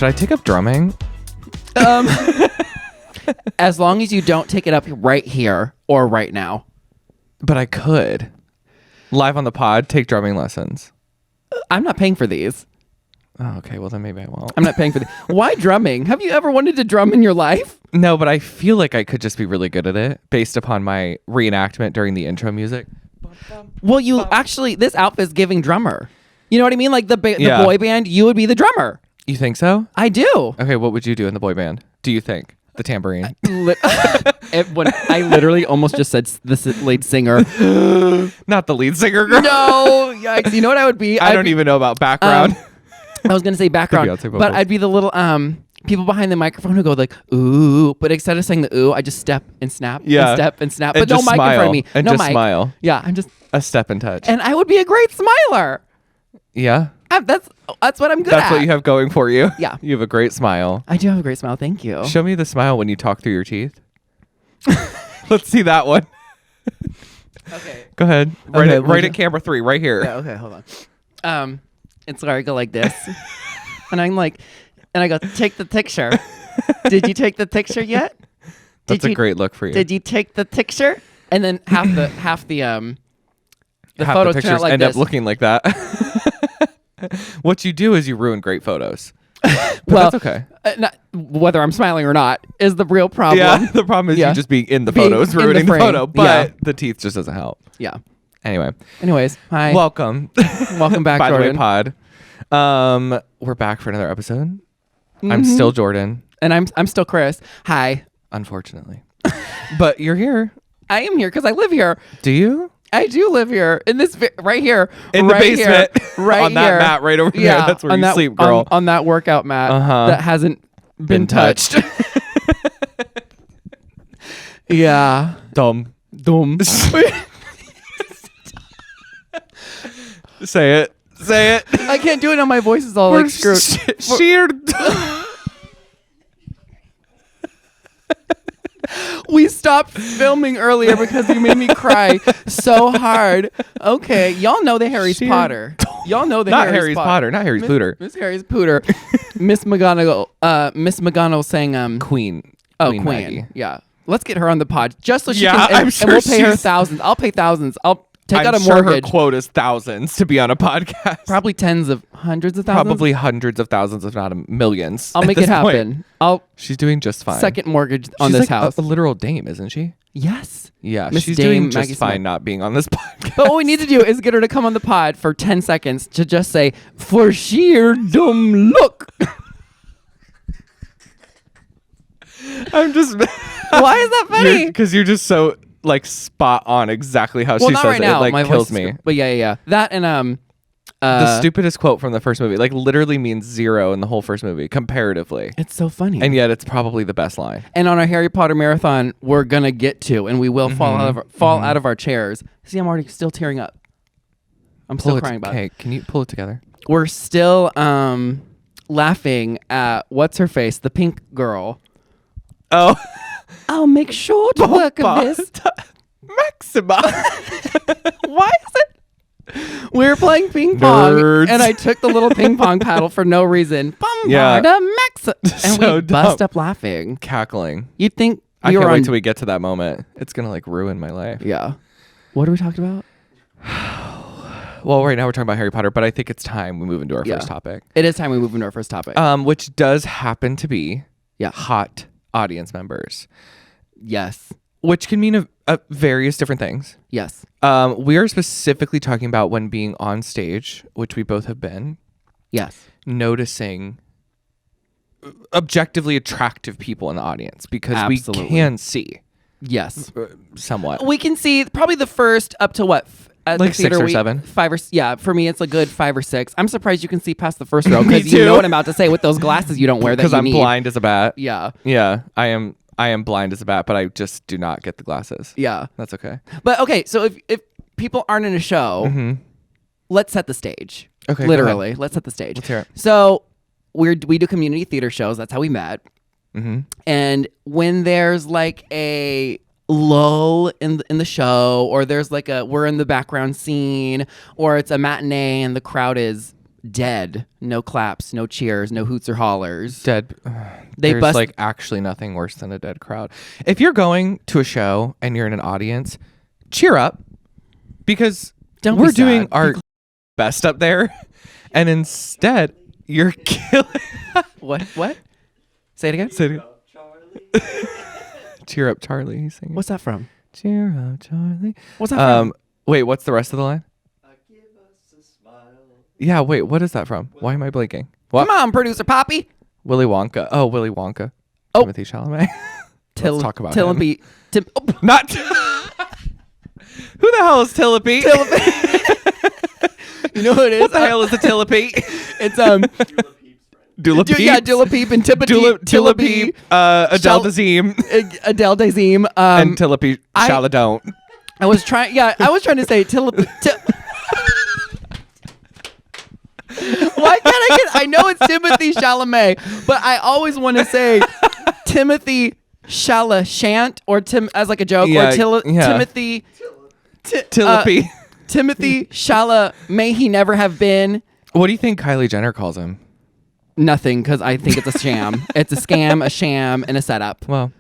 Should I take up drumming? As long as you don't take it up right here or right now. But I could. Live on the pod, take drumming lessons. I'm not paying for these. Oh, okay. Well, then maybe I won't. I'm not paying for these. Why drumming? Have you ever wanted to drum in your life? No, but I feel like I could just be really good at it based upon my reenactment during the intro music. Well, you actually, this outfit's giving drummer. You know what I mean? Like the boy band, you would be the drummer. You think so? I do. Okay, what would you do in the boy band? Do you think? The tambourine. I literally almost just said the lead singer. Not the lead singer, girl. No. Yikes. You know what I would be? I don't even know about background. I was going to say background, but I'd be the little people behind the microphone who go like, ooh. But instead of saying the ooh, I just step and snap and step and snap. And but no mic in front of me. And no just mic. Smile. Yeah, I'm just. A step and touch. And I would be a great smiler. Yeah. That's what I'm good at. That's what you have going for you. Yeah. You have a great smile. I do have a great smile. Thank you. Show me the smile when you talk through your teeth. Let's see that one. Okay. Go ahead. Right at camera 3, right here. Yeah, okay, hold on. It's where I go like this. And I'm like, and I go, take the picture. Did you take the picture yet? That's a great look for you. Did you take the picture? And then half the half photos the pictures like end this. up looking like that. What you do is you ruin great photos. But well, that's okay. Whether I'm smiling or not is the real problem. Yeah, the problem is you just being in the photos, ruining the photo, but the teeth just doesn't help. Yeah. Anyways, hi. Welcome. Welcome back, By Jordan. the way, pod. We're back for another episode. Mm-hmm. I'm still Jordan. And I'm still Chris. Hi. Unfortunately. But you're here. I am here because I live here. Do you? I do live here in this right here in the basement, right on that mat right over there. That's where you sleep, girl. On that workout mat that hasn't been touched. Yeah. Dumb. Say it. I can't do it now. My voice is all like screwed. Sheer. We stopped filming earlier because you made me cry so hard. Okay, y'all know the Harry Potter. Y'all know the not Harry Potter. Not Harry Pooter. Miss Harry's Pooter. Miss McGonagall sang Queen. Oh, Queen. Maggie. Yeah. Let's get her on the pod just so she can. I'm sure and we'll pay her thousands. I'll pay thousands. I'll take out a sure mortgage. Her quote is thousands to be on a podcast. Probably tens of hundreds of thousands. Probably hundreds of thousands, if not millions. I'll make it happen. She's doing just fine. Second mortgage on she's this like house. A literal dame, isn't she? Yes. Yeah, Miss she's Dame doing just Maggie fine Smith. not being on this podcast. But what we need to do is get her to come on the pod for 10 seconds to just say, for sheer dumb look. I'm just... Why is that funny? Because you're just so like spot on exactly how she not says right it. now. It like My kills voice me. But yeah. That and the stupidest quote from the first movie like literally means 0 in the whole first movie comparatively. It's so funny. And yet it's probably the best line. And on our Harry Potter marathon, we're gonna get to, and we will fall out of our chairs. See, I'm already still tearing up. I'm still crying about it. Okay, can you pull it together? We're still laughing at what's her face, the pink girl. Oh. I'll make sure to work of this. Maxima. Why is it? We were playing ping pong, Nerds. and I took the little ping pong paddle for no reason. Bombarda Maxa. And So we bust up laughing. Cackling. You'd think I can't wait till we get to that moment. It's going to like ruin my life. Yeah. What are we talking about? Well, right now we're talking about Harry Potter, but I think it's time we move into our first topic. It is time we move into our first topic. Which does happen to be hot audience members. Yes. Which can mean various different things. Yes. We are specifically talking about when being on stage, which we both have been. Yes. Noticing objectively attractive people in the audience because Absolutely. we can see. Yes. Somewhat. We can see probably the first up to what? At like the theater 6 or 7. 5 or for me it's a good 5 or 6. I'm surprised you can see past the first row because you know what I'm about to say with those glasses you don't wear that you I'm need. blind as a bat. Yeah. Yeah, I am blind as a bat, but I just do not get the glasses. Yeah. That's okay. But okay, so if people aren't in a show, let's set the stage. Okay, literally, let's set the stage. Let's hear it. So we do community theater shows. That's how we met. And when there's like a lull in the show, or there's like we're in the background scene, or it's a matinee and the crowd is dead. No claps, no cheers, no hoots or hollers. Dead. There's like actually nothing worse than a dead crowd. If you're going to a show and you're in an audience, cheer up, because we're doing our best up there, and instead you're killing. What? Say it again. Cheer up, Charlie. He's singing. What's that from? Cheer up, Charlie. What's that from? Wait, what's the rest of the line? Give us a smile. Yeah, wait, what is that from? Why am I blinking? What? Come on, producer Poppy. Willy Wonka. Oh, Willy Wonka. Oh. Timothy Chalamet. Let's talk about him. Not. Who the hell is Tillipee? You know who it is? What the hell is a Tillipee? It's Dula Peep. Yeah, Dula Peep and Tillipee. Adele Dazeem. Adele Dazeem. And Tillipee Chaladon. I was trying to say Tillipee. Why can't I get? I know it's Timothy Chalamet, but I always want to say Timothy Chalashant or Tim as like a joke, or Timothy Tillipee. Timothy Shala. May he never have been. What do you think Kylie Jenner calls him? Nothing, because I think it's a sham. It's a scam, a sham, and a setup. Well,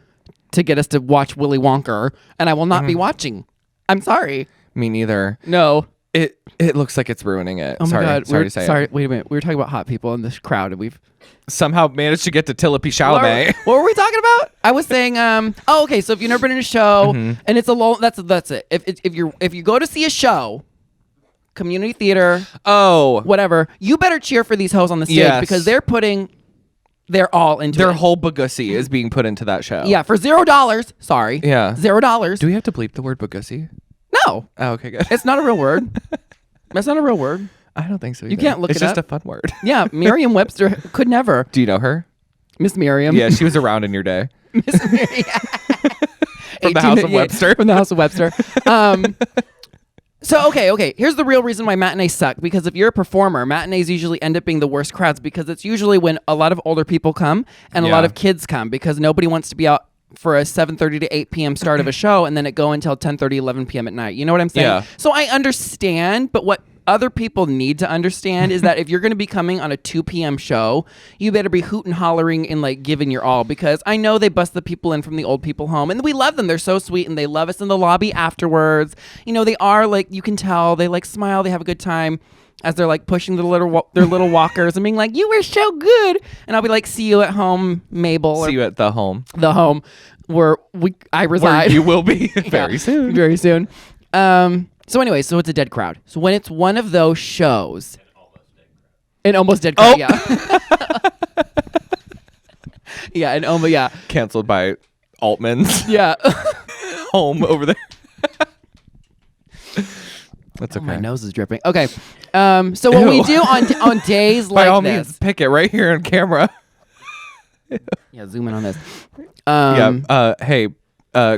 to get us to watch Willy Wonka, and I will not be watching. I'm sorry. Me neither. No. It looks like it's ruining it. Oh my God. Sorry to say Sorry, it. wait a minute. We were talking about hot people in this crowd, and we've somehow managed to get to Tillipee Chalamet. What were we talking about? I was saying, okay, so if you've never been in a show, and it's a low, that's it. If you go to see a show, community theater, whatever, you better cheer for these hoes on the stage because they're all into their it. whole Bugussi is being put into that show. Yeah, for $0. Sorry. Yeah. $0. Do we have to bleep the word Bugussi? No. Oh, okay, good. It's not a real word. That's not a real word. I don't think so either. You can't look it up. It's just a fun word. Yeah, Merriam-Webster could never. Do you know her? Miss Miriam. Yeah, she was around in your day. Miss Miriam. From the House of Webster. From the House of Webster. So, okay. Here's the real reason why matinees suck. Because if you're a performer, matinees usually end up being the worst crowds because it's usually when a lot of older people come and a lot of kids come because nobody wants to be out for a 7:30 to 8 p.m. start of a show and then it go until 10:30, 11 p.m. at night. You know what I'm saying? Yeah. So I understand, but what other people need to understand is that if you're going to be coming on a 2 p.m. show, you better be hooting, hollering, and like giving your all because I know they bust the people in from the old people home and we love them. They're so sweet and they love us in the lobby afterwards. You know, they are like, you can tell they like smile, they have a good time as they're like pushing their little walkers and being like, you were so good. And I'll be like, see you at home, Mabel. See you at the home. The home where I reside. Where you will be very soon. Very soon. So anyway, so it's a dead crowd. So when it's one of those shows, an almost dead crowd, yeah. Yeah. Canceled by Altman's. Yeah. Home over there. That's okay. My nose is dripping. Okay. So what we do on days like by all this. means, pick it right here on camera. Yeah, zoom in on this. Hey,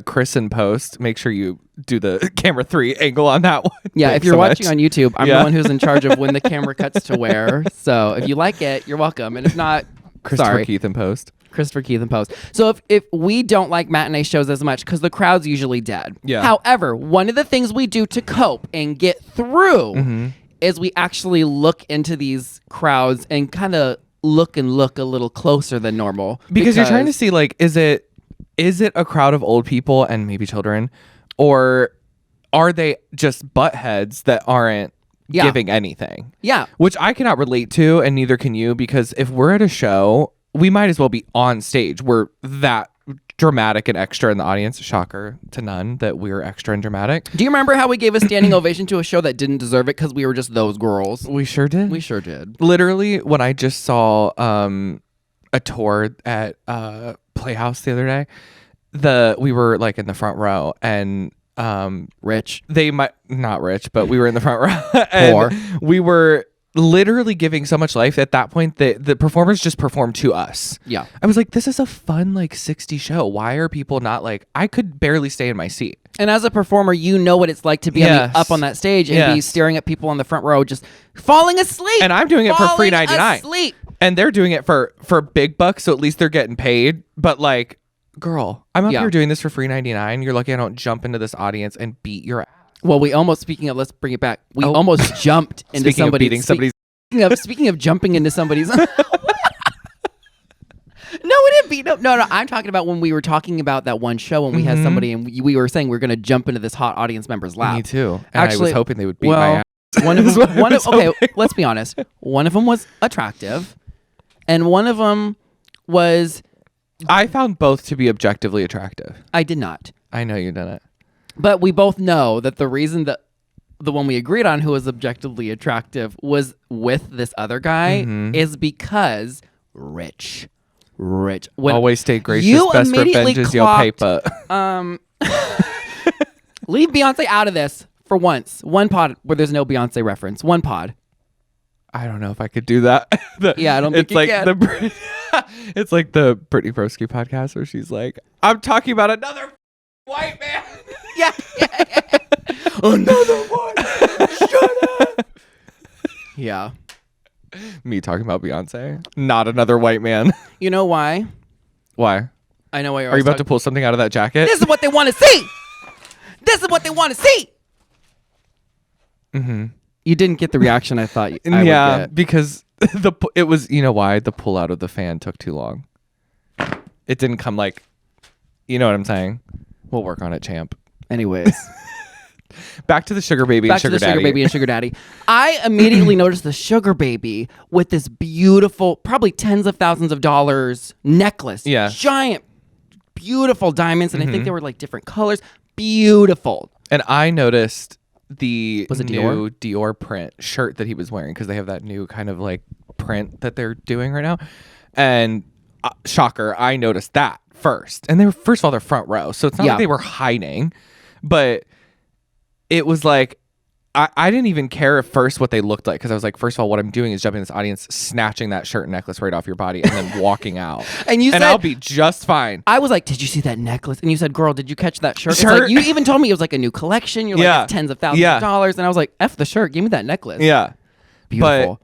Chris in post, make sure you do the camera 3 angle on that one. Yeah, Thanks if you're so watching much. on YouTube, I'm the one who's in charge of when the camera cuts to where. So if you like it, you're welcome. And if not, Christopher Keith in post. Christopher Keith in post. So if we don't like matinee shows as much because the crowd's usually dead. Yeah. However, one of the things we do to cope and get through is we actually look into these crowds and kind of look a little closer than normal. Because you're trying to see, like, is it a crowd of old people and maybe children, or are they just butt heads that aren't giving anything? Yeah. Which I cannot relate to, and neither can you, because if we're at a show, we might as well be on stage. We're that dramatic and extra in the audience. Shocker to none that we're extra and dramatic. Do you remember how we gave a standing ovation to a show that didn't deserve it because we were just those girls? We sure did. We sure did. Literally, when I just saw a tour at Playhouse the other day, we were like in the front row and rich. They might not rich, but we were in the front row. And poor. We were literally giving so much life at that point that the performers just performed to us. Yeah. I was like, this is a fun like 60 show. Why are people not like, I could barely stay in my seat. And as a performer, you know what it's like to be up on that stage and be staring at people on the front row just falling asleep. And I'm doing it for free $3.99. Asleep. And they're doing it for big bucks, so at least they're getting paid. But like, girl, I'm up here doing this for free $3.99. You're lucky I don't jump into this audience and beat your ass. Well, we almost, speaking of, let's bring it back. We almost jumped into beating somebody's. Speaking of jumping into somebody's. No, it didn't be. No. I'm talking about when we were talking about that one show when we had somebody and we were saying we are going to jump into this hot audience member's lap. Me too. And actually, I was hoping they would beat my ass. Okay, let's be honest. One of them was attractive, and one of them was. I found both to be objectively attractive. I did not. I know you didn't. But we both know that the reason that the one we agreed on who was objectively attractive was with this other guy is because rich. When always stay gracious. Best revenge is your paper. Leave Beyonce out of this for once. One pod where there's no Beyonce reference. One pod. I don't know if I could do that. I don't think you can. It's like the Brittany Broski podcast where she's like, I'm talking about another white man. Yeah. Another one. Shut up. Yeah. Me talking about Beyonce, not another white man. You know why? Why? I know why you're Are you about to pull something out of that jacket? This is what they want to see. This is what they want to see. Mm-hmm. You didn't get the reaction I thought I would get. Because it was, you know why? The pull out of the fan took too long. It didn't come like, you know what I'm saying? We'll work on it, champ. Anyways. Back to the sugar baby and sugar daddy. Sugar baby and sugar daddy. I immediately noticed the sugar baby with this beautiful, probably tens of thousands of dollars necklace. Yeah. Giant, beautiful diamonds. And I think they were like different colors. Beautiful. And I noticed the Was it new Dior print shirt that he was wearing because they have that new kind of like print that they're doing right now. And shocker, I noticed that first. And they were, first of all, they're front row. So it's not like they were hiding, but it was like, I didn't even care at first what they looked like because I was like, first of all, what I'm doing is jumping in this audience, snatching that shirt and necklace right off your body and then walking out. And you said, I'll be just fine. I was like, did you see that necklace? And you said, girl, did you catch that shirt? It's like, you even told me it was like a new collection. You're like, it's tens of thousands of dollars. And I was like, F the shirt. Give me that necklace. Yeah. Beautiful.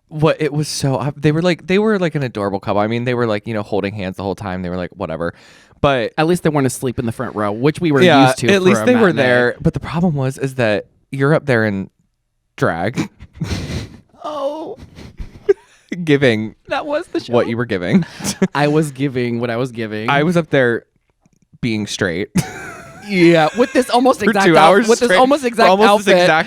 But what it was so, they were like an adorable couple. I mean, they were like, holding hands the whole time. They were like, whatever. But at least they weren't asleep in the front row, which we were used to. At least they were there. But the problem is that you're up there in drag. Oh. Giving. That was the show. What you were giving. I was giving what I was giving. I was up there being straight. Yeah, with this almost exact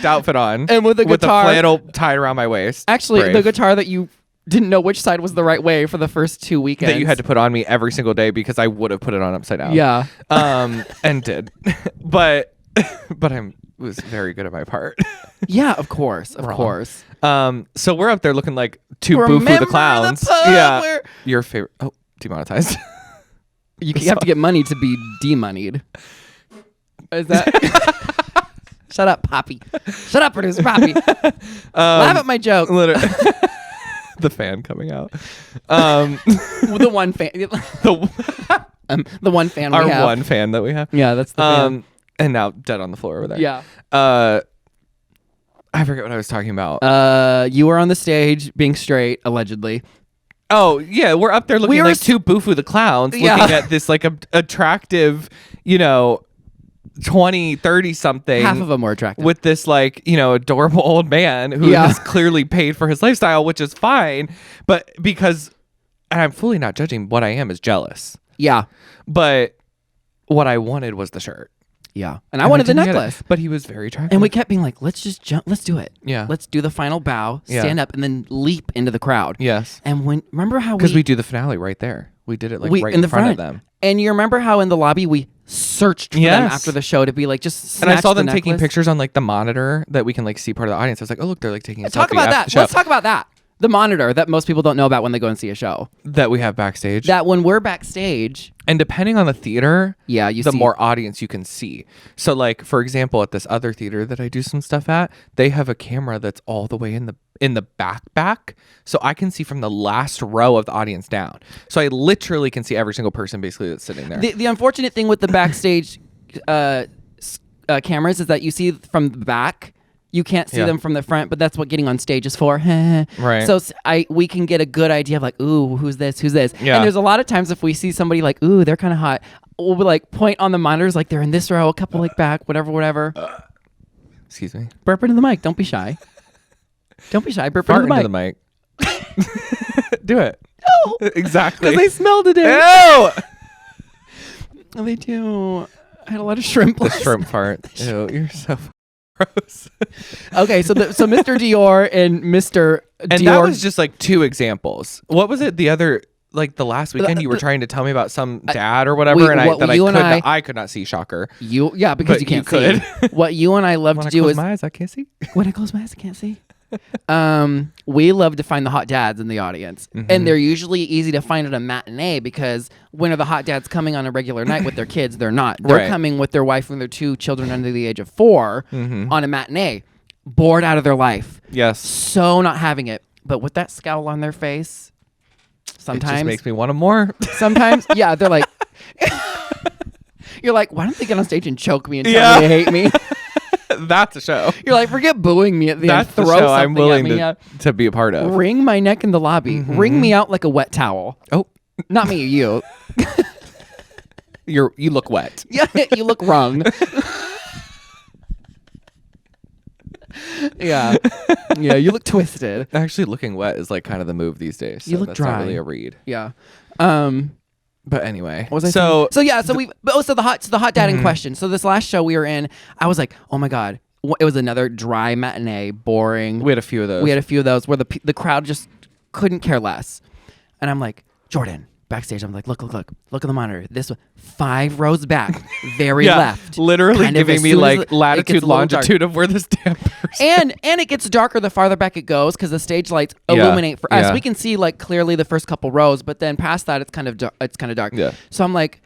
outfit on, and with a guitar, with the flannel tied around my waist. Actually, the guitar that you didn't know which side was the right way for the first 2 weekends that you had to put on me every single day because I would have put it on upside down. Yeah, and did, but I was very good at my part. Yeah, of course. So we're up there looking like two Boo-Foo the clowns. Yeah, your favorite. Oh, demonetized. You have to get money to be demoneyed. Is that? Shut up, Poppy. Shut up, producer Poppy. Laugh at my joke. Literally. The fan coming out. The one fan. The one fan we have. Our one fan that we have. Yeah, that's the fan. And now dead on the floor over there. Yeah. I forget what I was talking about. You were on the stage being straight, allegedly. Oh, yeah. We're up there looking like two Boo-Foo the clowns, looking at this like attractive, 20, 30 something. Half of them were attractive. With this adorable old man who has clearly paid for his lifestyle, which is fine. But because, and I'm fully not judging, what I am is jealous. Yeah. But what I wanted was the shirt. Yeah. And I wanted the necklace. But he was very attractive. And we kept being like, let's just jump. Let's do it. Yeah. Let's do the final bow, stand up, and then leap into the crowd. Yes. And remember how because we do the finale right there. We did it right in front of them. And you remember how in the lobby we searched for them after the show to be like, just snatch. And I saw them necklace. taking pictures on like the monitor that we can like see part of the audience. I was like, oh look, they're like taking a selfie. Talk about that. Let's talk about that. The monitor that most people don't know about when they go and see a show. That we have backstage. That when we're backstage. And depending on the theater, the more audience you can see. So like, for example, at this other theater that I do some stuff at, they have a camera that's all the way in the back. So I can see from the last row of the audience down. So I literally can see every single person basically that's sitting there. The unfortunate thing with the backstage cameras is that you see from the back. You can't see them from the front, but that's what getting on stage is for. Right. So we can get a good idea of like, ooh, who's this? Yeah. And there's a lot of times if we see somebody like, ooh, they're kind of hot, we'll be like point on the monitors like they're in this row, a couple like back, whatever. Excuse me. Burp into the mic. Don't be shy. Don't be shy. Burp Fart into into the mic. Do it. No. Exactly. Because they smell today. Ew! They do. I had a lot of shrimp. The shrimp fart. Ew, you're so gross. Okay, so Mr. Dior and Mr. And Dior. that was just like 2 examples. What was it? The other, like the last weekend, you were trying to tell me about some dad or whatever, I could not see. Shocker. Because But you can't you see. What you and I love to do is my eyes, I can't see. when I close my eyes, I can't see. We love to find the hot dads in the audience, and they're usually easy to find at a matinee because when are the hot dads coming on a regular night with their kids? They're not. They're coming with their wife and their 2 children under the age of 4 on a matinee, bored out of their life. Yes. So not having it, but with that scowl on their face, sometimes it just makes me want 'em more. Sometimes, yeah, they're like, you're like, why don't they get on stage and choke me and tell me they hate me? That's a show. You're like, forget booing me at the That's end. the Throw show something I'm willing at me. to be a part of. Wring my neck in the lobby. Wring me out like a wet towel. Oh, Not me, you. you look wet. Yeah, you look wrong. Yeah, you look twisted. Actually, looking wet is like kind of the move these days. So You look that's dry. Not really a read. Yeah. But anyway, What was I saying? So the hot dad in question. So this last show we were in, I was like, oh my god, it was another dry matinee, boring. we had a few of those. We had a few of those where the crowd just couldn't care less, and I'm like, Jordan, backstage, I'm like, look at the monitor. This one, 5 rows back, very left, literally kind of giving as me soon as like it latitude, gets a little dark. longitude of where this damn person. And it gets darker the farther back it goes because the stage lights illuminate for us. Yeah. We can see like clearly the first couple rows, but then past that it's kind of dark. Yeah. So I'm like,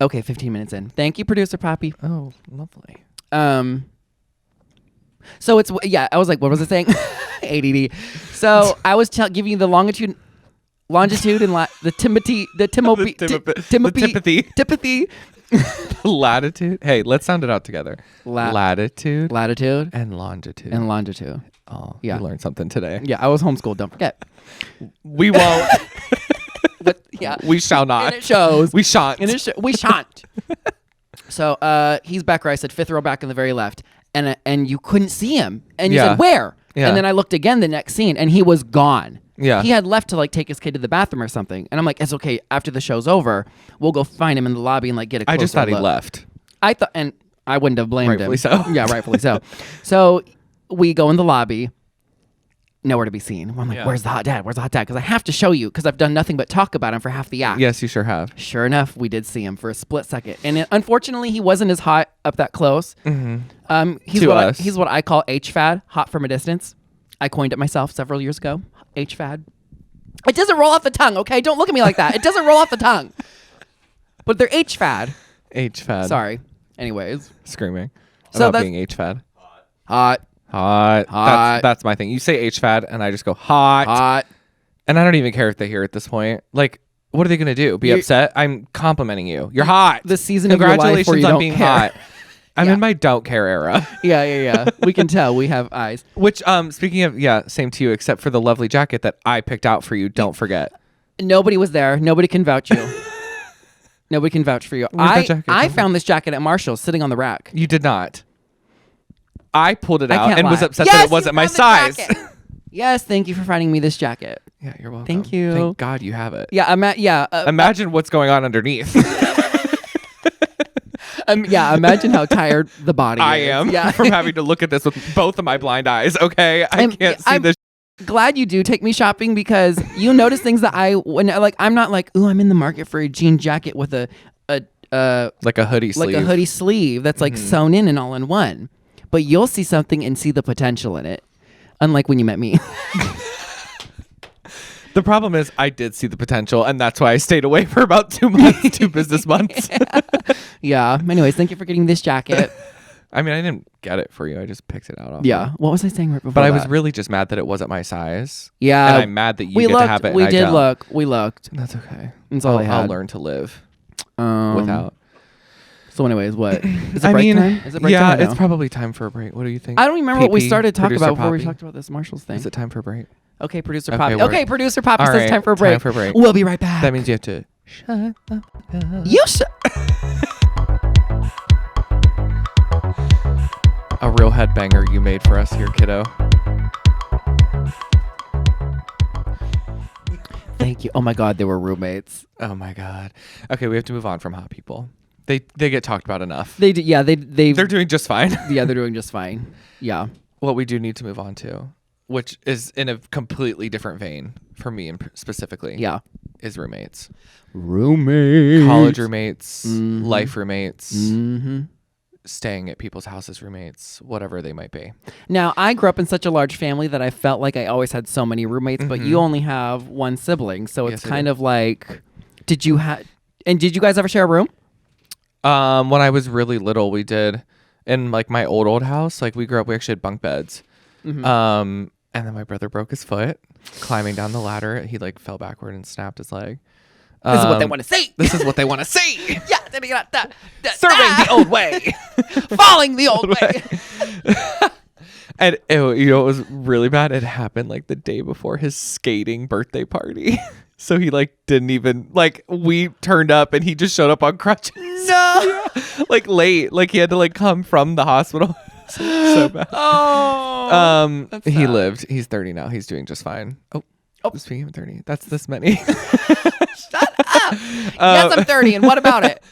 okay, 15 minutes in. Thank you, producer Poppy. Oh, lovely. So it's I was like, what was I saying? ADD. So I was giving you the longitude and the Timothy, Latitude. Hey, let's sound it out together. Latitude and longitude. Oh, Yeah. you learned something today. Yeah, I was homeschooled. Don't forget. We won't. But yeah, We shall not. and it shows. We shan't. We shan't. So he's back where I said 5th row back in the very left, and you couldn't see him, and you said where? Yeah. And then I looked again the next scene, and he was gone. Yeah. He had left to like take his kid to the bathroom or something, and I'm like, it's okay. After the show's over, we'll go find him in the lobby and like get a closer I just thought he look. left. I thought, and I wouldn't have blamed Rightfully him. so. Yeah, rightfully so. So we go in the lobby. Nowhere to be seen. I'm like, where's the hot dad? Where's the hot dad? Because I have to show you because I've done nothing but talk about him for half the act. Yes, you sure have. Sure enough, we did see him for a split second. And unfortunately, he wasn't as hot up that close. He's what I call H-fad, hot from a distance. I coined it myself several years ago. H-fad. It doesn't roll off the tongue, okay? Don't look at me like that. It doesn't roll off the tongue. But they're H-fad. H-fad. Sorry. Anyways. Screaming So about being H-fad. Hot. That's my thing. You say H-fad and I just go hot. And I don't even care if they hear it at this point. Like, what are they going to do? Be upset? I'm complimenting you. You're hot. The season of your life where you on don't being care. hot. I'm in my don't care era. Yeah. We can tell. We have eyes. Which, speaking of, same to you, except for the lovely jacket that I picked out for you. Don't forget. Nobody was there. Nobody can vouch you. Nobody can vouch for you. I found this jacket at Marshall's sitting on the rack. You did not. I pulled it out can't and was lie. upset Yes, that it wasn't you my found the size. jacket. Yes, thank you for finding me this jacket. Yeah, you're welcome. Thank you. Thank God you have it. Yeah, Imagine what's going on underneath. Imagine how tired the body I is. am from having to look at this with both of my blind eyes. Okay, I can't see this. Glad you do take me shopping because you notice things that I'm not like, ooh, I'm in the market for a jean jacket with a like a hoodie sleeve. Like a hoodie sleeve that's like sewn in and all in one. But you'll see something and see the potential in it. Unlike when you met me. The problem is I did see the potential, and that's why I stayed away for about 2 months, 2 business months. Yeah. Anyways, thank you for getting this jacket. I mean, I didn't get it for you. I just picked it out off. Yeah. What was I saying right before But I that? was really just mad that it wasn't my size. Yeah. And I'm mad that you get to have it. We and I did don't. look. We looked. That's okay. That's all I had. I'll learn to live So without. anyways, what? Is it break time? Is it break time? It's probably time for a break. What do you think? I don't remember what we started talking Producer about before we Poppy? talked about this Marshall's thing. Is it time for a break? Okay, Producer Okay, Poppy. we're- Okay, Producer Poppy All says right, time for a break. time for a break. We'll be right back. That means you have to shut up. You should. A real headbanger you made for us here, kiddo. Thank you. Oh my God, they were roommates. Oh my God. Okay, we have to move on from hot people. They get talked about enough. They do, yeah. They're doing just fine. Yeah, they're doing just fine. Yeah. What we do need to move on to, which is in a completely different vein for me specifically. Yeah. Is roommates. Roommates. College roommates, Mhm. life roommates, Mm-hmm. staying at people's houses roommates, whatever they might be. Now, I grew up in such a large family that I felt like I always had so many roommates, but you only have one sibling. So it's Yes, I kind do. of like, did you guys ever share a room? When I was really little, we did in like my old house. Like we grew up, we actually had bunk beds. Mhm. And then my brother broke his foot climbing down the ladder. He like fell backward and snapped his leg. This is what they want to see. This is what they want to see. Yeah. Serving the old way. Falling the old way. And you know, it was really bad. It happened like the day before his skating birthday party. So he like didn't even like, we turned up and he just showed up on crutches. No. Yeah. Like late. Like he had to like come from the hospital. So bad. Oh. That's He sad. lived. He's 30 now. He's doing just fine. Oh. Speaking of 30, that's this many. Shut up. Yes, I'm 30. And what about it?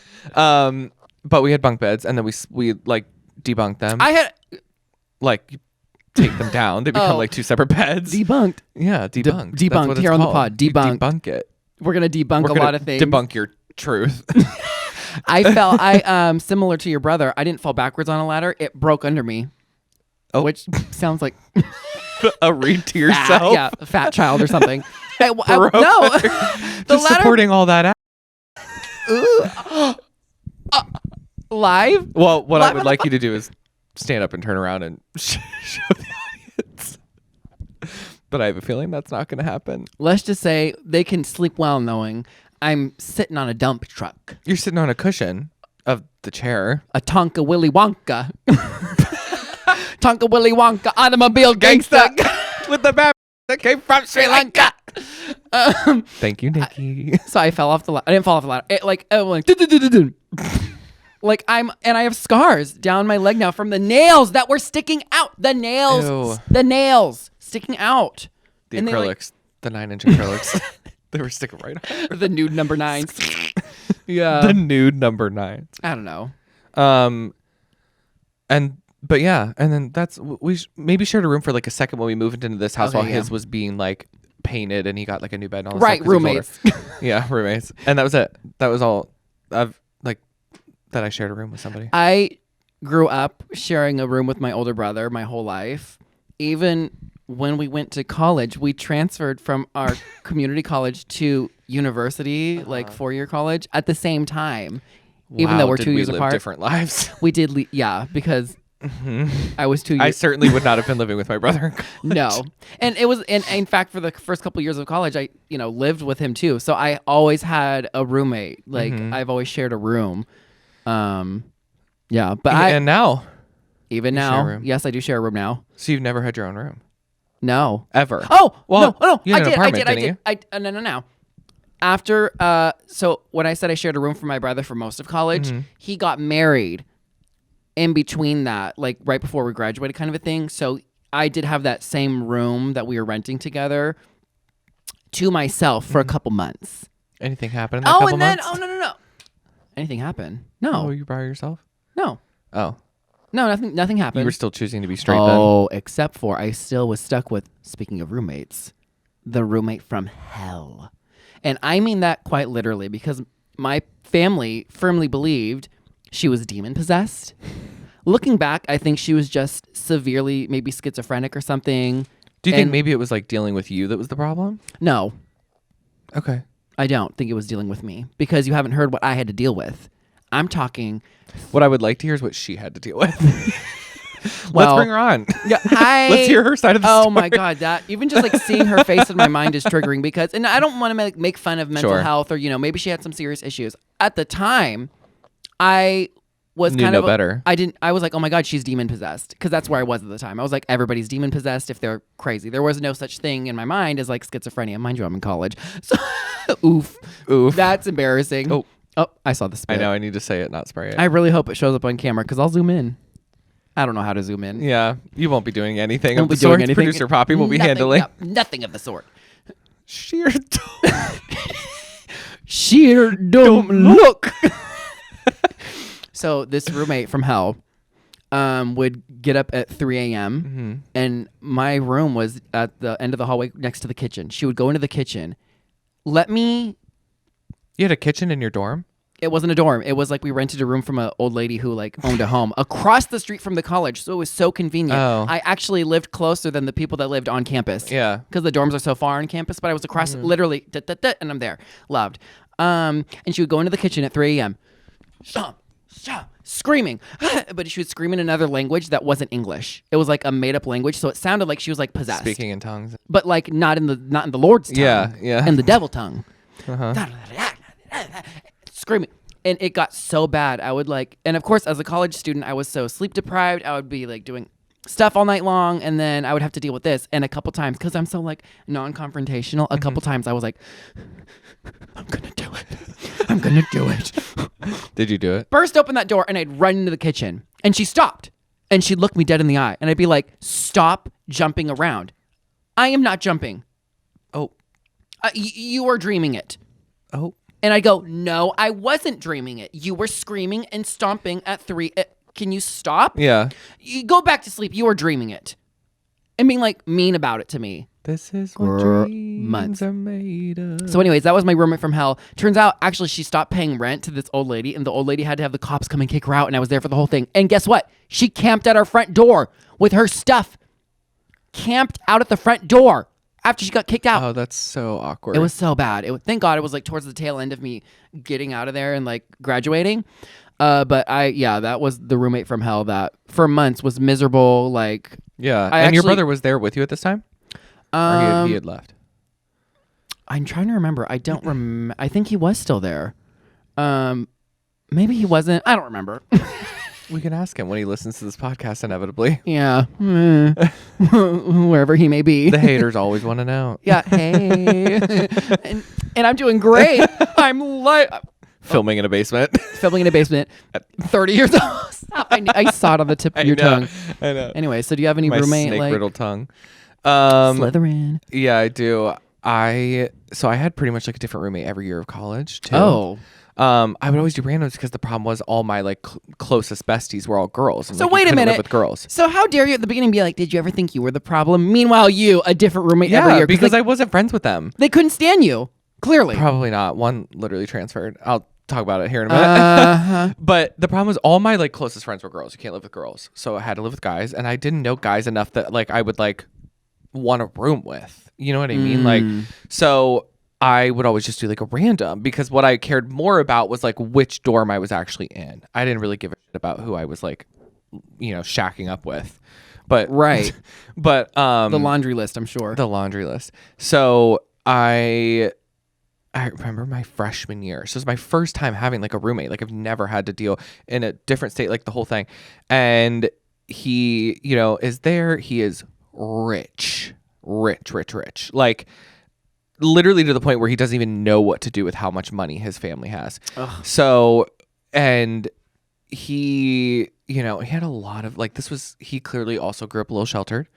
But we had bunk beds, and then we like debunked them. I had Like you take them down. They become Oh. like two separate beds. debunked. Yeah, debunked. That's debunked what it's here on the called. pod. You Debunked. debunk it. We're gonna debunk We're a gonna lot of things. Debunk your truth. I similar to your brother. I didn't fall backwards on a ladder. It broke under me. Oh. Which sounds like A read to fat, yourself. yeah, a fat child or something. No, the Just ladder supporting all that. live. Well, what I Live would on like you to do is stand up and turn around and show the audience. But I have a feeling that's not going to happen. Let's just say they can sleep well knowing I'm sitting on a dump truck, You're sitting on a cushion of the chair. a Tonka Willy Wonka, Tonka Willy Wonka automobile gangsta. With the map that came from Sri Lanka. Thank you, Nikki. So I fell off the ladder. I didn't fall off the ladder. It went dun-dun-dun-dun-dun. Like I have scars down my leg now from the nails that were sticking out. The nails sticking out. The And they, like- acrylics, the 9-inch acrylics, they were sticking right on. The nude number 9s. Yeah. The nude number 9. I don't know. But yeah, and then that's we maybe shared a room for like a second when we moved into this house Okay, while yeah. his was being like painted and he got like a new bed and all that Right, stuff 'cause he was roommates. older. Yeah, roommates, and that was it. That was all. I've like that I shared a room with somebody. I grew up sharing a room with my older brother my whole life. Even when we went to college, we transferred from our community college to university, like 4-year college, at the same time. Even Wow, though we're did 2 we years live apart. different lives. We did, because I was 2 I years. certainly would not have been living with my brother. No, and it was, and in fact, for the first couple years of college, I lived with him too. So I always had a roommate. Like I've always shared a room. Yeah, but And now, even share a now, room? yes, I do share a room now. so you've never had your own room No. ever? Oh, Well, no, you I had an did, apartment, didn't you? No. After, so when I said I shared a room for my brother for most of college, he got married in between that, like right before we graduated kind of a thing. So I did have that same room that we were renting together to myself for a couple months. Anything happened in that couple months? No. Anything happened? Oh, No. you by yourself? No. Oh, No, nothing happened. you were still choosing to be straight Oh, except for I still was stuck with, speaking of roommates, the roommate from hell. And I mean that quite literally because my family firmly believed she was demon possessed. Looking back, I think she was just severely maybe schizophrenic or something. Do you think And- maybe it was like dealing with you that was the problem? No, Okay. I don't think it was dealing with me because you haven't heard what I had to deal with. I'm talking. What I would like to hear is what she had to deal with. Well, Let's bring her on. Yeah, hi. Let's hear her side of the story. Oh my God, that even just like seeing her face in my mind is triggering because, and I don't want to make fun of mental Sure. health or maybe she had some serious issues. At the time, I was Knew kind no of better. I was like, oh my God, she's demon possessed because that's where I was at the time. I was like, everybody's demon possessed if they're crazy. There was no such thing in my mind as like schizophrenia. Mind you, I'm in college, so oof, that's embarrassing. Oh. I saw the I spit. know. I need to say it, not spray it. I really hope it shows up on camera because I'll zoom in. I don't know how to zoom in. Yeah, you won't be doing anything Won't of be the doing sort. anything. Producer Poppy will be Nothing, handling. no, nothing of the sort. Sheer Sheer dumb look. So this roommate from hell would get up at 3 a.m. And my room was at the end of the hallway next to the kitchen. She would go into the kitchen. You had a kitchen in your dorm? It wasn't a dorm. It was like we rented a room from an old lady who like owned a home across the street from the college. So it was so convenient. Oh. I actually lived closer than the people that lived on campus. Yeah. Because the dorms are so far on campus, but I was across literally, and I'm there. Loved. And she would go into the kitchen at 3 a.m. Screaming. But she would scream in another language that wasn't English. It was like a made up language. So it sounded like she was like possessed. Speaking in tongues. But like not in the Lord's tongue. Yeah. In the devil tongue. Uh-huh. Screaming. And it got so bad. I would like, and of course, as a college student, I was so sleep deprived. I would be like doing stuff all night long, and then I would have to deal with this. And a couple times, because I'm so like non-confrontational, a couple times I was like, I'm gonna do it. I'm gonna do it. Did you do it? Burst open that door, and I'd run into the kitchen. And she stopped. And she'd look me dead in the eye. And I'd be like, stop jumping around. I am not jumping. Oh. You are dreaming it. Oh. And I go, no, I wasn't dreaming it. You were screaming and stomping at 3. Can you stop? Yeah. You go back to sleep. You were dreaming it. And being like mean about it to me. This is what dreams are made of. So anyways, that was my roommate from hell. Turns out, actually, she stopped paying rent to this old lady. And the old lady had to have the cops come and kick her out. And I was there for the whole thing. And guess what? She camped at our front door with her stuff. Camped out at the front door. After she got kicked out. Oh, that's so awkward. It was so bad. Thank God it was like towards the tail end of me getting out of there and like graduating. But that was the roommate from hell that for months was miserable. Like, yeah. Your brother was there with you at this time? Or he had left? I'm trying to remember. I don't remember. I think he was still there. Maybe he wasn't. I don't remember. We can ask him when he listens to this podcast, inevitably. Yeah. Wherever he may be. The haters always want to know. Yeah. Hey. and I'm doing great. I'm like... Filming in a basement. Filming in a basement at 30 years old. Stop. I saw it on the tip of your tongue. I know. Anyway, so do you have any My roommate snake-riddled tongue. Slytherin? Yeah, I do. So I had pretty much like a different roommate every year of college, too. Oh. I would always do randoms because the problem was all my like closest besties were all girls. And, so like, wait a minute, live with girls. So how dare you at the beginning be like, did you ever think you were the problem? Meanwhile, you a different roommate every Yeah, year because like, I wasn't friends with them. They couldn't stand you. Clearly, probably not. One literally transferred. I'll talk about it here in a minute. But the problem was all my like closest friends were girls. You can't live with girls, so I had to live with guys, and I didn't know guys enough that like I would like want a room with. You know what I mean? Like, so I would always just do like a random because what I cared more about was like which dorm I was actually in. I didn't really give a shit about who I was like, shacking up with. But right. But the laundry list, I'm sure. The laundry list. So I remember my freshman year. So it was my first time having like a roommate. Like I've never had to deal in a different state, like the whole thing. And he, is there. He is rich. Like literally to the point where he doesn't even know what to do with how much money his family has. Ugh. So, and he, he had a lot of like, he clearly also grew up a little sheltered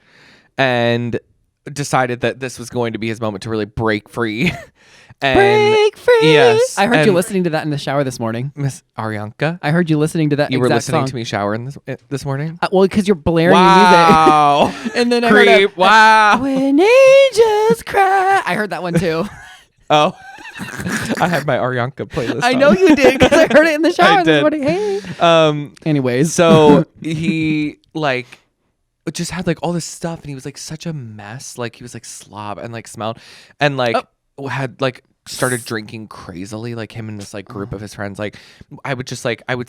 and decided that this was going to be his moment to really break free. Break free. Yes. I heard you listening to that in the shower this morning. Miss Arianka. I heard you listening to that. You were listening song. to me shower this morning? Well, because you're blaring wow. music. And then Creep. I heard wow. When angels cry. I heard that one too. Oh. I have my Arianka playlist. I know you did because I heard it in the shower this morning. Hey. Anyways. So he like just had like all this stuff and he was like such a mess. Like he was like slob and like smelled and like had like started drinking crazily, like him and this like group of his friends. Like I would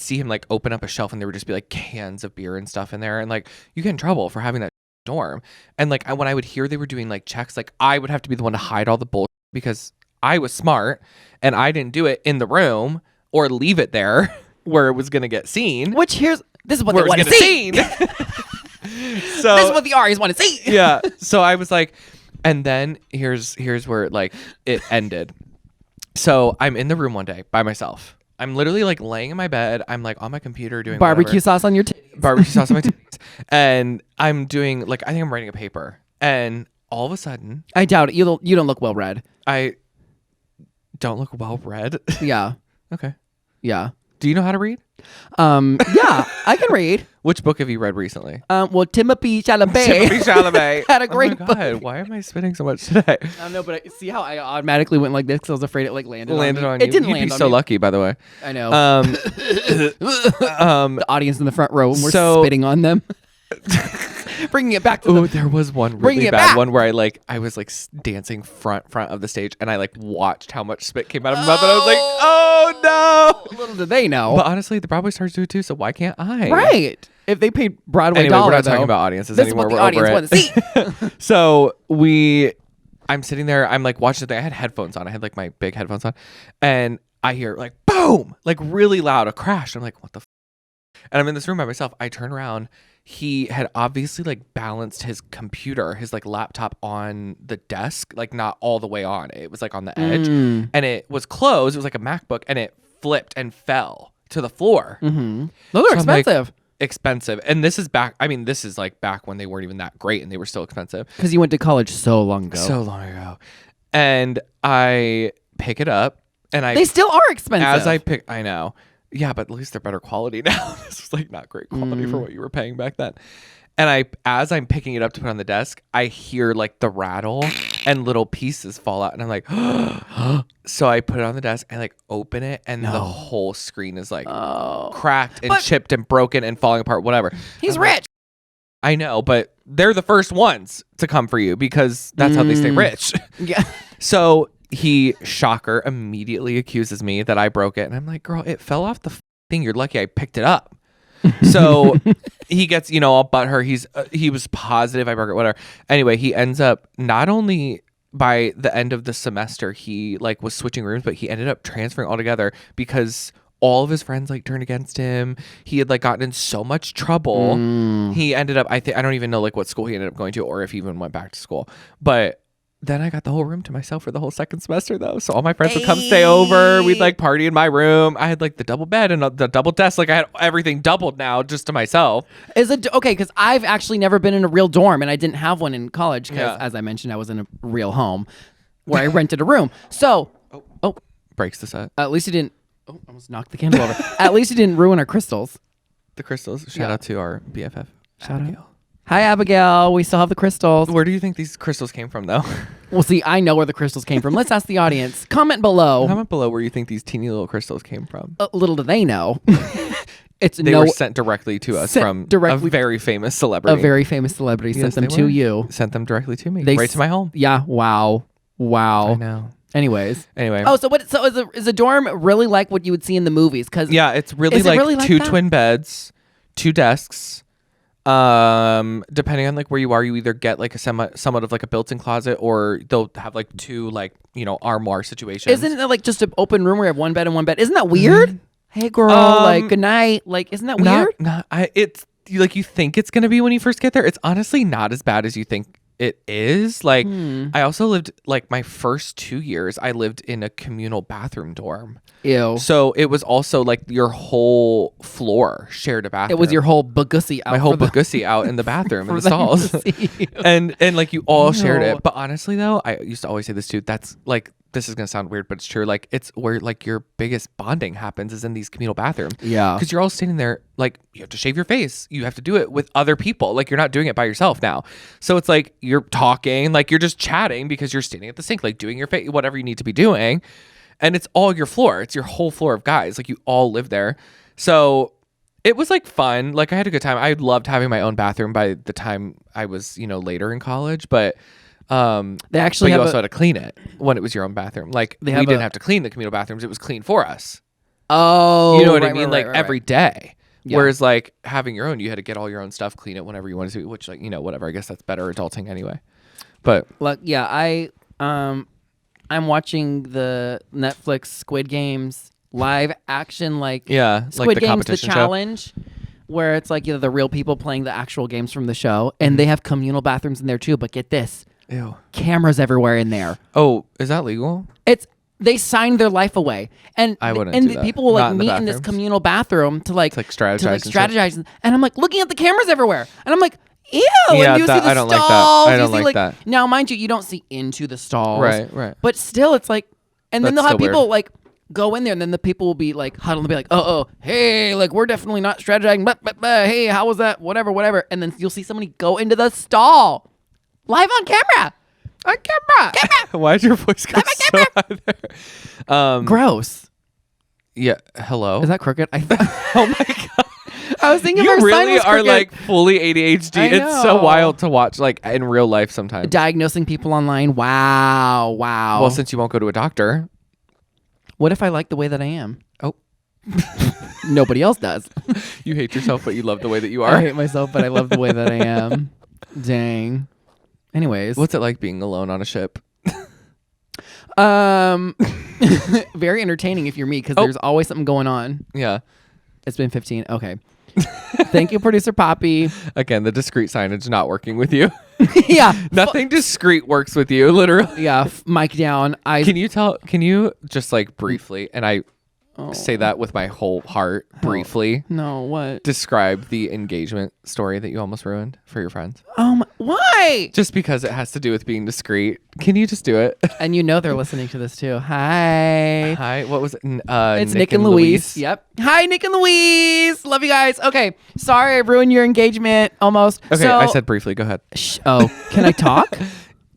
see him like open up a shelf and there would just be like cans of beer and stuff in there, and like you get in trouble for having that dorm. And like when I would hear they were doing like checks, like I would have to be the one to hide all the bullshit because I was smart and I didn't do it in the room or leave it there where it was gonna get seen. This is what they want to see. So this is what the Aries want to see. Yeah. So I was like, and then here's where like it ended. So I'm in the room one day by myself. I'm literally like laying in my bed. I'm like on my computer doing barbecue sauce on your titties. Barbecue sauce on my titties. And I'm doing like, I think I'm writing a paper. And all of a sudden, I doubt it. You don't look well read. I don't look well read. Yeah. Okay. Yeah. Do you know how to read? Yeah, I can read. Which book have you read recently? Well, Tillipee, Chalamet. Tillipee, Chalamet. Had a great book. Why am I spitting so much today? I don't know, but see how I automatically went like this because I was afraid it like landed on on me. you. It didn't You'd land be on so me. lucky, by the way. I know. The audience in the front row, and we're spitting on them. Bringing it back to there was one really bad one where I was like dancing front of the stage, and I like watched how much spit came out of my mouth, and I was like, oh no! Little did they know. But honestly, the Broadway stars do it too, so why can't I? Right. If they paid Broadway anyway, dollar, we're not though, talking about audiences this anymore. Is what we're the audience over want to see. So I'm sitting there, I'm like watching the thing. I had headphones on. I had like my big headphones on, and I hear like boom, like really loud, a crash. I'm like, what the f-? And I'm in this room by myself. I turn around. He had obviously like balanced his computer, his like laptop on the desk, like not all the way on. It was like on the edge, and it was closed. It was like a MacBook, and it flipped and fell to the floor. Mm-hmm. Those are expensive. Expensive. And this is back, this is like back when they weren't even that great and they were still expensive. Because you went to college so long ago. So long ago. And I pick it up and they still are expensive. I know. Yeah, but at least they're better quality now. This was like not great quality for what you were paying back then. And as I'm picking it up to put on the desk, I hear like the rattle and little pieces fall out. And I'm like, so I put it on the desk and like open it, and the whole screen is like cracked and chipped and broken and falling apart, whatever. He's rich. I know, but they're the first ones to come for you because that's how they stay rich. Yeah. So he, shocker, immediately accuses me that I broke it. And I'm like, girl, it fell off the thing. You're lucky I picked it up. So he gets, all butthurt. He was positive I broke it, whatever. Anyway, he ends up not only by the end of the semester, he like was switching rooms, but he ended up transferring altogether because all of his friends like turned against him. He had like gotten in so much trouble. He ended up, I don't even know like what school he ended up going to or if he even went back to school. But then I got the whole room to myself for the whole second semester, though. So all my friends would come stay over. We'd like party in my room. I had like the double bed and the double desk. Like I had everything doubled now just to myself. Is it okay? Because I've actually never been in a real dorm, and I didn't have one in college because, as I mentioned, I was in a real home where I rented a room. So, breaks the set. At least it didn't. Oh, I almost knocked the candle over. At least it didn't ruin our crystals. The crystals. Shout out to our BFF. Shout out. Hi, Abigail. We still have the crystals. Where do you think these crystals came from, though? Well, see, I know where the crystals came from. Let's ask the audience. Comment below. Comment below where you think these teeny little crystals came from. Little do they know. They were sent directly to us from a very famous celebrity. A very famous celebrity sent them to you. Sent them directly to me. Right to my home. Yeah. Wow. I know. Anyway. Oh, so is a dorm really like what you would see in the movies? Yeah, it's really like two twin beds, 2 desks. Depending on like where you are, you either get like a somewhat of like a built-in closet, or they'll have like 2 like armoire situations. Isn't it like just an open room where you have 1 bed and 1 bed? Isn't that weird? Hey girl, like good night. Like isn't that weird? It's like you think it's gonna be when you first get there. It's honestly not as bad as you think it is. Like I also lived like my first 2 years I lived in a communal bathroom dorm. Ew. So it was also like your whole floor shared a bathroom. It was your whole bagussi out. My whole bagussi out in the bathroom in the stalls. and like you all shared it. But honestly though, I used to always say this too, that's like, this is gonna sound weird, but it's true. Like it's where like your biggest bonding happens is in these communal bathrooms. Yeah. Because you're all standing there, like you have to shave your face. You have to do it with other people. Like you're not doing it by yourself now. So it's like you're talking, like you're just chatting because you're standing at the sink, like doing your face, whatever you need to be doing. And it's all your floor. It's your whole floor of guys. Like you all live there. So it was like fun. Like I had a good time. I loved having my own bathroom by the time I was, later in college. But they actually also had to clean it when it was your own bathroom. Like we didn't have to clean the communal bathrooms. It was clean for us. Oh, you know what I mean? Like every day. Yeah. Whereas like having your own, you had to get all your own stuff, clean it whenever you wanted to, which like, whatever. I guess that's better adulting anyway. But like, yeah, I'm watching the Netflix Squid Games live action, like Squid like the Games, competition the challenge, where it's like the real people playing the actual games from the show, and they have communal bathrooms in there too. But get this, cameras everywhere in there. Oh, is that legal? They signed their life away, and I wouldn't. And do that. people will Not meet in this communal bathroom to like strategize. And I'm like looking at the cameras everywhere, and I'm like, ew. Yeah, and you see the I don't stalls. like that. I don't you see, like that. Now, mind you, you don't see into the stalls. Right. But still, it's like, and then That's they'll have still people weird. like go in there, and then the people will be like huddled and be like, oh, hey, like we're definitely not strategizing. But hey, how was that? Whatever. And then you'll see somebody go into the stall live on camera. On camera. Why'd your voice go so high there? Gross. Yeah. Hello. Is that crooked? Oh my god. I was thinking You our sign really was are crooked. like fully ADHD. I It's so know. wild to watch, like in real life sometimes. Diagnosing people online. Wow. Well, since you won't go to a doctor. What if I like the way that I am? Oh. Nobody else does. You hate yourself, but you love the way that you I are. hate myself, but I love the way that I am. Dang. Anyways. What's it like being alone on a ship? Very entertaining if you're me, because Oh. there's always something going on. Yeah. It's been 15. Okay. Thank you, producer Poppy. Again, the discreet signage not working with you. Yeah. Nothing discreet works with you, literally. Yeah. Mic down. Can you just like briefly, and I Oh. say that with my whole heart, briefly No, what? describe the engagement story that you almost ruined for your friends? Why? Just because it has to do with being discreet. Can you just do it? And you know they're listening to this too. Hi. Hi, what was it? It's Nick and Louise. Yep. Hi, Nick and Louise. Love you guys. Okay. Sorry I ruined your engagement almost. Okay, So, I said briefly. Go ahead. can I talk?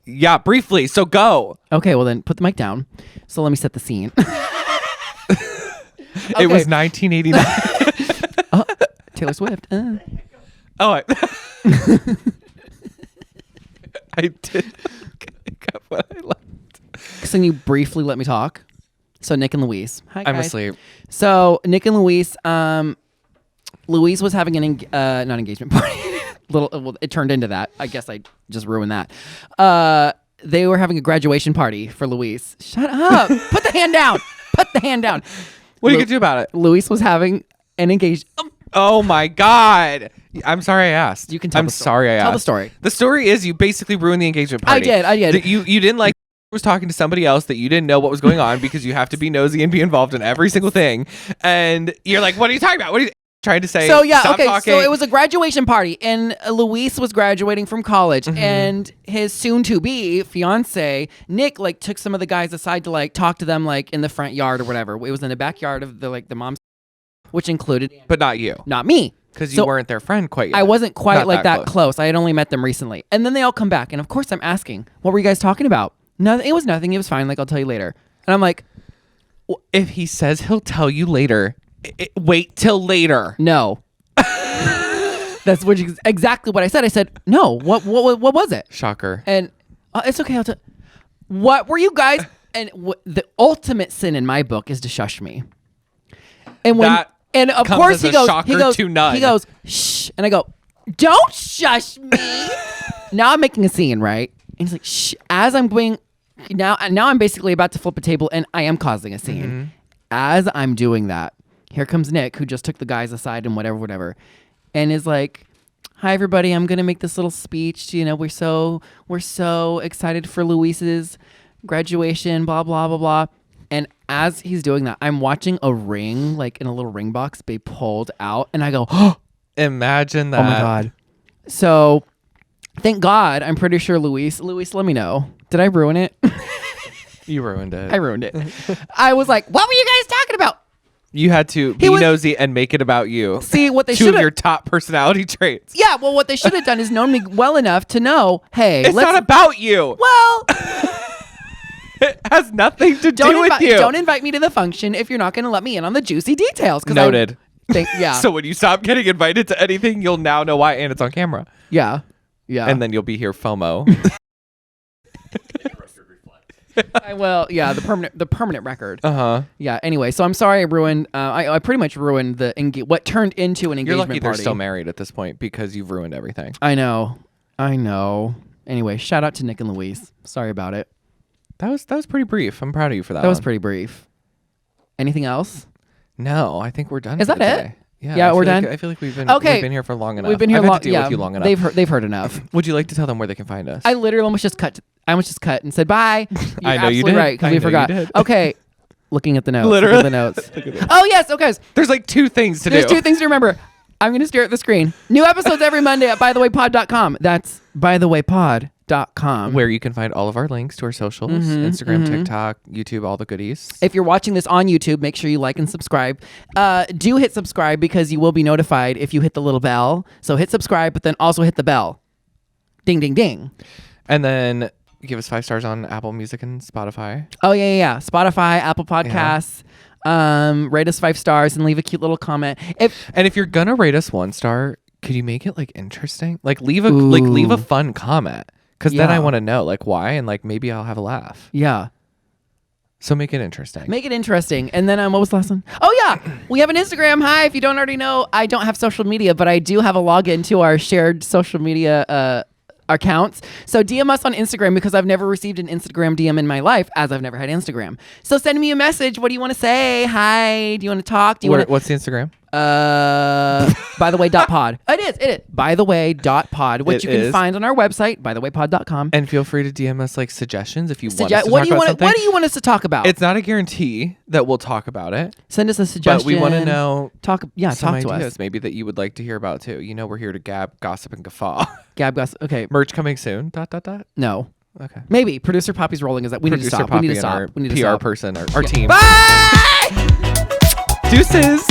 Yeah, briefly. So go. Okay, well then put the mic down. So let me set the scene. It was 1989. Taylor Swift. Oh, I did. I got what I liked. So can you briefly let me talk? So Nick and Louise. Hi guys. I'm asleep. So Nick and Louise, Louise was having an not engagement party. Well, it turned into that. I guess I just ruined that. They were having a graduation party for Louise. Shut up. Put the hand down. Put the hand down. What are you going to do about it? Louise was having an engagement. Oh my God. I'm sorry I asked. You can tell I'm the story. sorry I asked. Tell the story. The story is you basically ruined the engagement party. I did. That you didn't like was talking to somebody else that you didn't know what was going on because you have to be nosy and be involved in every single thing. And you're like, what are you talking about? What are you trying to say? So yeah, Stop okay. talking. So it was a graduation party, and Luis was graduating from college, and his soon-to-be fiance Nick like took some of the guys aside to like talk to them like in the front yard or whatever. It was in the backyard of the mom's, which included, but not you, not me, because you So weren't their friend quite yet. I wasn't quite Not like that close. I had only met them recently, and then they all come back, and of course I'm asking, what were you guys talking about? Nothing. It was nothing. It was fine. Like I'll tell you later. And I'm like, If he says he'll tell you later, wait till later. no. That's exactly what I said. I said, no. What was it? Shocker. And it's okay. What were you guys? And the ultimate sin in my book is to shush me. And when That and of comes course as he a goes, shocker to none. he goes, shh, and I go, don't shush me. Now I'm making a scene, right? And he's like, shh. As I'm going, now I'm basically about to flip a table, and I am causing a scene. As I'm doing that, here comes Nick, who just took the guys aside and whatever. And is like, hi everybody, I'm gonna make this little speech. You know, we're so excited for Luis's graduation, blah blah blah blah. And as he's doing that, I'm watching a ring, like in a little ring box, be pulled out, and I go, oh Imagine that. my god. So thank God, I'm pretty sure Luis, let me know. Did I ruin it? You ruined it. I ruined it. I was like, what were you guys talking about? You had to be nosy and make it about you. See, what they Two should of have your top personality traits. Yeah, well, what they should have done is known me well enough to know, hey, It's not about you. well, It has nothing to do with you. Don't invite me to the function if you're not going to let me in on the juicy details. Noted. Yeah. So when you stop getting invited to anything, you'll now know why, and it's on camera. Yeah. And then you'll be here FOMO. I will. Yeah, the permanent record. Uh-huh. Yeah. Anyway, so I'm sorry I ruined. I pretty much ruined what turned into an You're engagement lucky party. they're still married at this point because you've ruined everything. I know. Anyway, shout out to Nick and Louise. Sorry about it. That was pretty brief. I'm proud of you for that. That was one. pretty brief. Anything else? No, I think we're done. Is for that it? today. Yeah, Yeah, I we're feel done? I feel like we've been here for long enough. We've been here I've had long. to deal with you long enough. They've heard enough. Would you like to tell them where they can find us? I literally almost just cut and said bye. You're I know you absolutely did. right, because I we know you forgot. did. Okay, looking at the notes. Literally. Looking at the notes. Oh yes, okay. There's like two things to There's do. two things to remember. I'm going to stare at the screen. New episodes every Monday at bythewaypod.com. That's bythewaypod.com. Where you can find all of our links to our socials, Instagram, TikTok, YouTube, all the goodies. If you're watching this on YouTube, make sure you like and subscribe. Do hit subscribe because you will be notified if you hit the little bell. So hit subscribe, but then also hit the bell. Ding, ding, ding. And then give us 5 stars on Apple Music and Spotify. Oh, yeah. Spotify, Apple Podcasts. Rate us 5 stars and leave a cute little comment. If you're gonna rate us 1 star, could you make it like interesting? Like leave a fun comment, because then I want to know like why, and like maybe I'll have a laugh. Yeah. So make it interesting. Make it interesting. And then what was the last one? Oh yeah, we have an Instagram. Hi, if you don't already know, I don't have social media, but I do have a login to our shared social media accounts. So DM us on Instagram, because I've never received an Instagram DM in my life, as I've never had Instagram. So send me a message. What do you want to say? Hi. Do you want to talk? What's the Instagram? By the way .pod. It is. By the way .pod, which you can find on our website, bythewaypod.com. And feel free to DM us like suggestions if you want us to what talk about something. What do you want us to talk about? It's not a guarantee that we'll talk about it. Send us a suggestion. But we want to know talk to ideas, us. Maybe that you would like to hear about too. You know, we're here to gab, gossip, and guffaw. Gab, gossip. Okay. Merch coming soon. ... No. Okay. Maybe. Producer Poppy's rolling. Is that we need to stop. We need to stop. We need to stop. PR person, our team. Bye! Deuces.